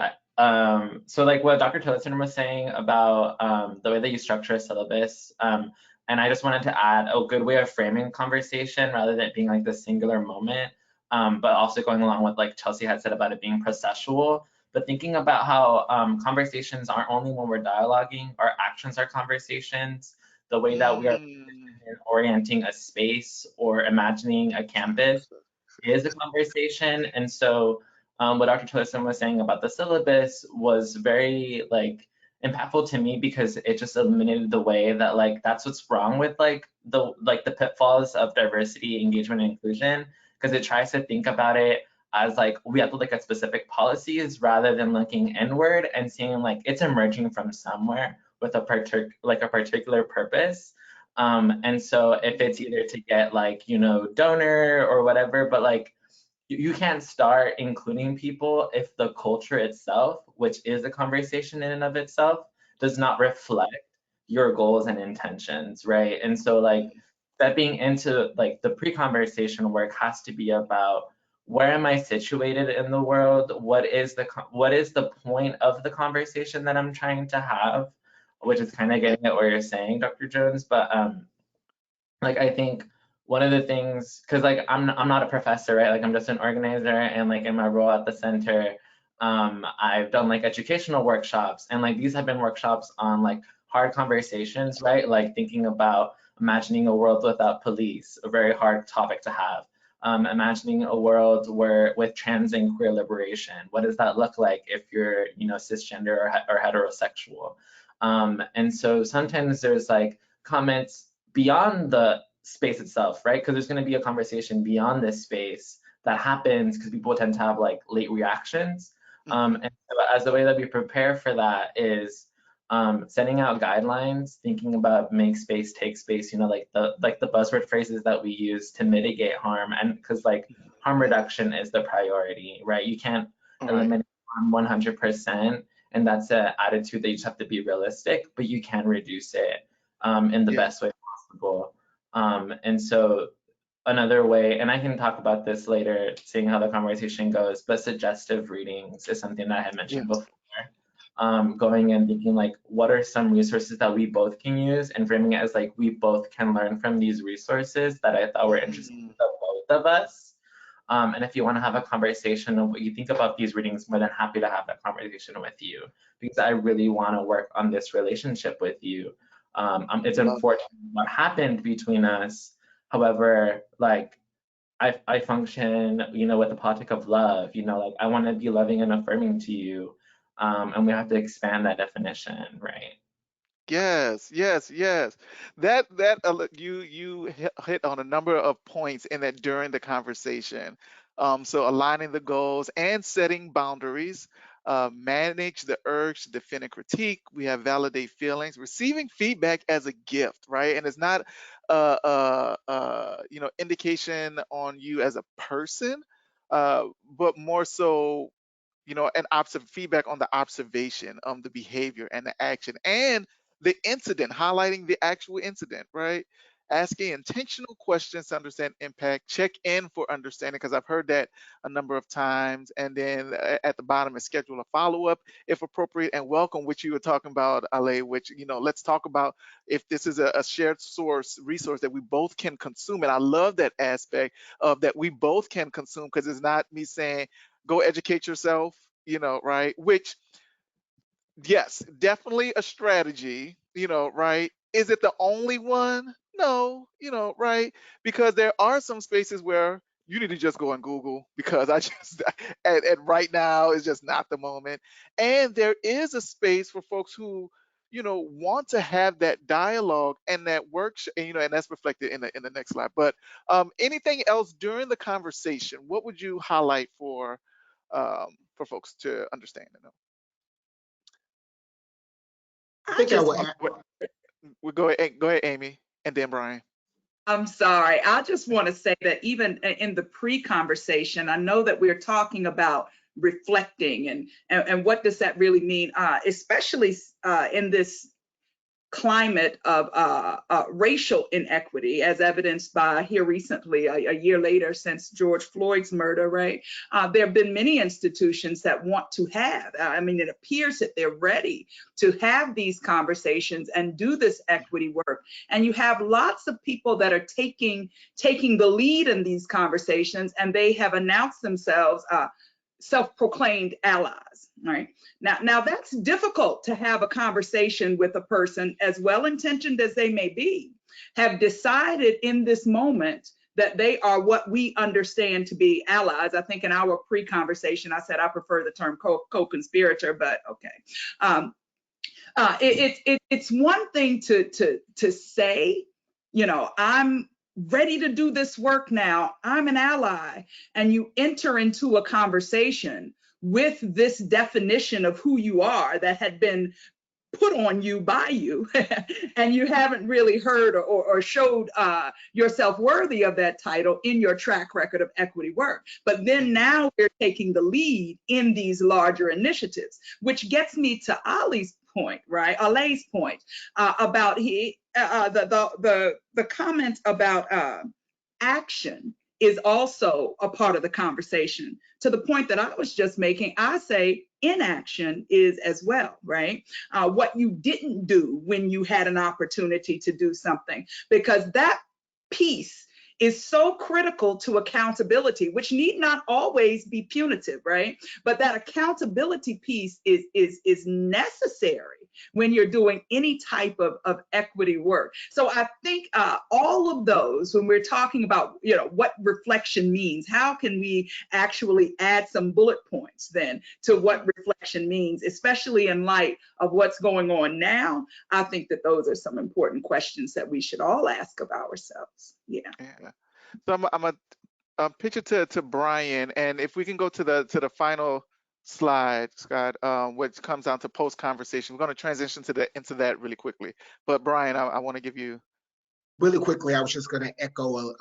so like what Dr. Tillotson was saying about the way that you structure a syllabus, and I just wanted to add a good way of framing conversation rather than it being like the singular moment, but also going along with like Chelsea had said about it being processual, but thinking about how conversations aren't only when we're dialoguing, our actions are conversations, the way that we are orienting a space or imagining a campus is a conversation. And so what Dr. Tillotson was saying about the syllabus was very like impactful to me because it just eliminated the way that like that's what's wrong with like the pitfalls of diversity, engagement, and inclusion, because it tries to think about it as like we have to look at specific policies rather than looking inward and seeing like it's emerging from somewhere with a particular purpose. And so if it's either to get like, donor or whatever, but like you can't start including people if the culture itself, which is a conversation in and of itself, does not reflect your goals and intentions, right? And so like stepping into like the pre-conversation work has to be about where am I situated in the world? What is the point of the conversation that I'm trying to have? Which is kind of getting at what you're saying, Dr. Jones, but like I think one of the things, because like I'm not a professor, right? Like I'm just an organizer, and like in my role at the center, I've done like educational workshops, and like these have been workshops on like hard conversations, right? Like thinking about imagining a world without police, a very hard topic to have. Imagining a world with trans and queer liberation, what does that look like if you're cisgender or heterosexual? And so sometimes there's like comments beyond the space itself, right? Because there's going to be a conversation beyond this space that happens because people tend to have like late reactions. And so as the way that we prepare for that is setting out guidelines, thinking about make space, take space, like the buzzword phrases that we use to mitigate harm, and because like harm reduction is the priority, right? You can't eliminate harm 100%, and that's an attitude that you just have to be realistic, but you can reduce it in the best way possible. And so another way, and I can talk about this later, seeing how the conversation goes, but suggestive readings is something that I had mentioned before. Going and thinking like, what are some resources that we both can use, and framing it as like, we both can learn from these resources that I thought were interesting to both of us. And if you want to have a conversation of what you think about these readings, more than happy to have that conversation with you, because I really want to work on this relationship with you. It's unfortunate what happened between us. However, like I function, with the politic of love, like I want to be loving and affirming to you. And we have to expand that definition, right? Yes. That you hit on a number of points in that during the conversation. So aligning the goals and setting boundaries, manage the urge to defend and critique. We have validate feelings, receiving feedback as a gift, right? And it's not indication on you as a person, but more so you know, and feedback on the observation, the behavior and the action and the incident, highlighting the actual incident, right? Asking intentional questions to understand impact, check in for understanding, because I've heard that a number of times. And then at the bottom is schedule a follow-up if appropriate, and welcome, which you were talking about, Ale, which, you know, let's talk about if this is a shared source resource that we both can consume. And I love that aspect of that we both can consume, because it's not me saying, go educate yourself, you know, right? Which, yes, definitely a strategy, you know, right? Is it the only one? No, you know, right? Because there are some spaces where you need to just go on Google, because I just, and right now is just not the moment. And there is a space for folks who, you know, want to have that dialogue and that workshop, and, you know, and that's reflected in the next slide. But anything else during the conversation, what would you highlight for folks to understand and know? I think I just would want- add, We'll go ahead, Amy, and then Brian. I'm sorry. I just want to say that even in the pre-conversation, I know that we're talking about reflecting and what does that really mean, especially in this climate of racial inequity, as evidenced by here recently, a year later since George Floyd's murder, right? There have been many institutions that want to have, I mean, it appears that they're ready to have these conversations and do this equity work. And you have lots of people that are taking the lead in these conversations, and they have announced themselves self-proclaimed allies, right? Now that's difficult to have a conversation with a person, as well-intentioned as they may be, have decided in this moment that they are what we understand to be allies. I think in our pre-conversation, I said I prefer the term co-conspirator, but okay. It's one thing to say, you know, I'm ready to do this work now, I'm an ally, and you enter into a conversation with this definition of who you are that had been put on you by you, and you haven't really heard or showed yourself worthy of that title in your track record of equity work. But then now we're taking the lead in these larger initiatives, which gets me to Ali's point, right? Alay's point about the comment about action is also a part of the conversation. To the point that I was just making, I say inaction is as well, right? What you didn't do when you had an opportunity to do something, because that piece is so critical to accountability, which need not always be punitive, right? But that accountability piece is necessary when you're doing any type of equity work. So I think all of those, when we're talking about, you know, what reflection means, how can we actually add some bullet points then to what reflection means, especially in light of what's going on now? I think that those are some important questions that we should all ask of ourselves. Yeah. So I'm gonna pitch it to Brian, and if we can go to the final slide, Scott, which comes down to post conversation. We're going to transition into that really quickly. But Brian, I want to give you. Really quickly, I was just going to echo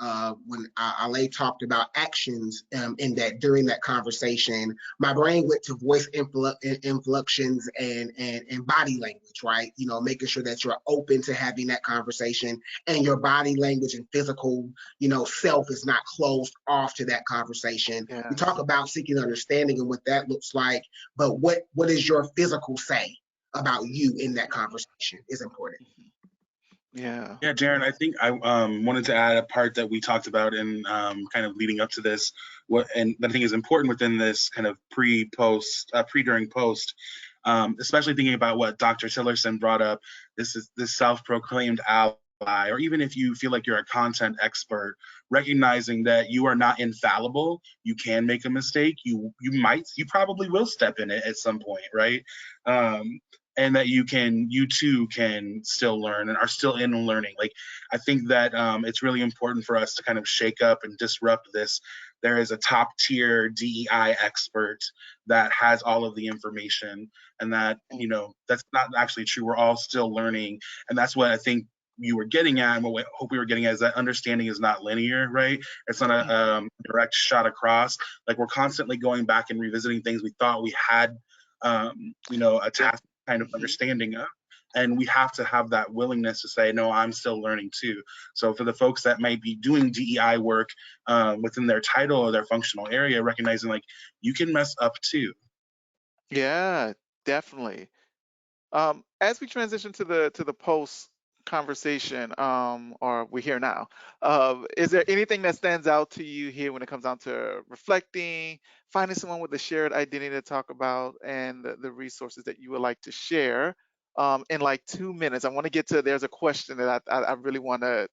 when Ale talked about actions in that during that conversation, my brain went to voice inflections and body language, right? You know, making sure that you're open to having that conversation and your body language and physical, you know, self is not closed off to that conversation. Yeah. We talk about seeking understanding and what that looks like, but what does your physical say about you in that conversation is important. Yeah, Jaron, I think I wanted to add a part that we talked about in kind of leading up to this, and that I think is important within this kind of pre, during, post, especially thinking about what Dr. Tillerson brought up. This self-proclaimed ally, or even if you feel like you're a content expert, recognizing that you are not infallible, you can make a mistake, you probably will step in it at some point, right? And that you too can still learn and are still in learning. Like, I think that it's really important for us to kind of shake up and disrupt this. There is a top tier DEI expert that has all of the information, and that, you know, that's not actually true. We're all still learning. And that's what I think you were getting at, and what I hope we were getting at, is that understanding is not linear, right? It's not a direct shot across. Like, we're constantly going back and revisiting things we thought we had, a tacit kind of understanding of. And we have to have that willingness to say, no, I'm still learning too. So for the folks that might be doing DEI work within their title or their functional area, recognizing like you can mess up too. Yeah, definitely. As we transition to the post conversation, or we're here now, is there anything that stands out to you here when it comes down to reflecting, finding someone with a shared identity to talk about, and the resources that you would like to share? In like 2 minutes, I want to get to, there's a question that I really want to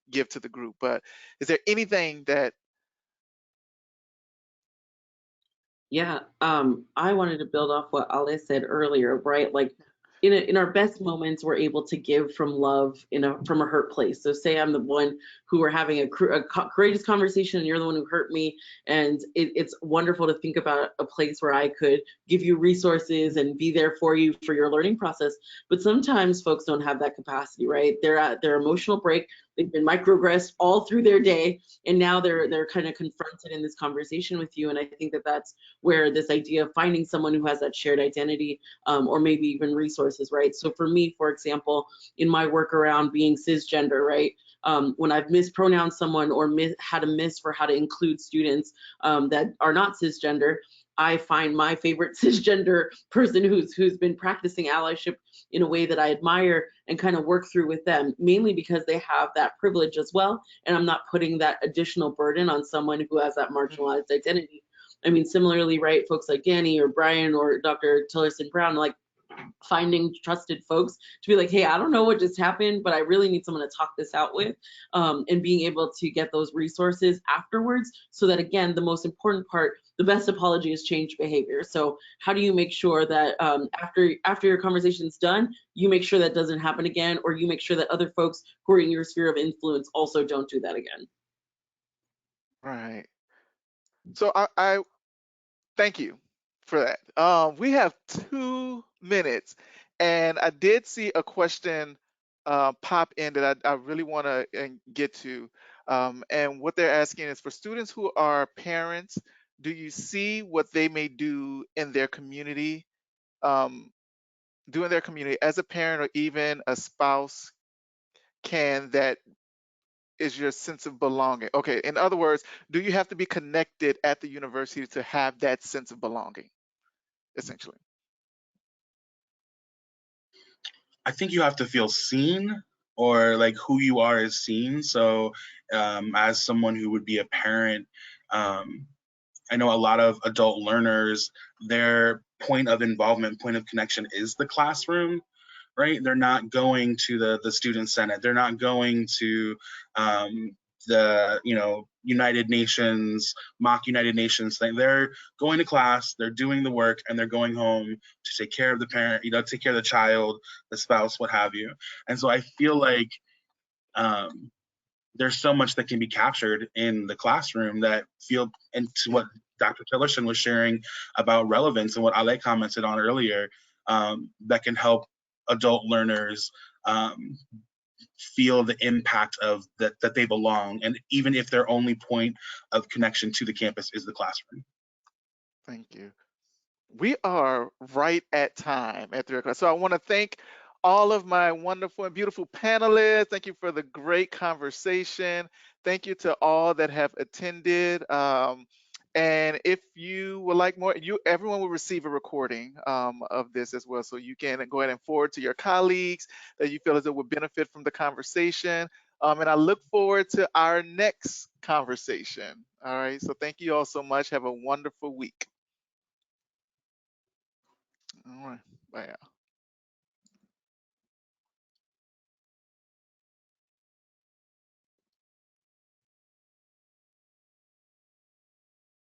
give to the group, but is there anything that... Yeah, I wanted to build off what Ale said earlier, right? Like in our best moments, we're able to give from love from a hurt place. So say I'm the one who we're having a courageous conversation and you're the one who hurt me. And it's wonderful to think about a place where I could give you resources and be there for you for your learning process. But sometimes folks don't have that capacity, right? They're at their emotional break. They've been microaggressed all through their day, and now they're kind of confronted in this conversation with you. And I think that that's where this idea of finding someone who has that shared identity, or maybe even resources, right? So for me, for example, in my work around being cisgender, right? When I've mispronounced someone or had a miss for how to include students that are not cisgender, I find my favorite cisgender person who's been practicing allyship in a way that I admire and kind of work through with them, mainly because they have that privilege as well. And I'm not putting that additional burden on someone who has that marginalized identity. I mean, similarly, right, folks like Danny or Brian or Dr. Tillerson Brown, like finding trusted folks to be like, hey, I don't know what just happened, but I really need someone to talk this out with, and being able to get those resources afterwards, so that, again, the most important part, the best apology is change behavior. So how do you make sure that after your conversation's done, you make sure that doesn't happen again, or you make sure that other folks who are in your sphere of influence also don't do that again? Right. So I thank you for that. We have 2 minutes, and I did see a question pop in that I really want to get to. And what they're asking is, for students who are parents, do you see what they may do in their community, as a parent or even a spouse that is your sense of belonging? Okay, in other words, do you have to be connected at the university to have that sense of belonging, essentially? I think you have to feel seen, or like who you are is seen. So as someone who would be a parent, I know a lot of adult learners, their point of involvement, point of connection is the classroom, right? They're not going to the student senate. They're not going to the United Nations, mock United Nations thing. They're going to class, they're doing the work, and they're going home to take care of the parent, take care of the child, the spouse, what have you. And so I feel like there's so much that can be captured in the classroom that feel, and to what Dr. Tillerson was sharing about relevance and what Ale commented on earlier, that can help adult learners feel the impact of that they belong, and even if their only point of connection to the campus is the classroom. Thank you. We are right at time at 3 o'clock. So I want to thank all of my wonderful and beautiful panelists. Thank you for the great conversation. Thank you to all that have attended. And if you would like more, everyone will receive a recording of this as well. So you can go ahead and forward to your colleagues that you feel as it would benefit from the conversation. And I look forward to our next conversation. All right. So thank you all so much. Have a wonderful week. All right. Bye.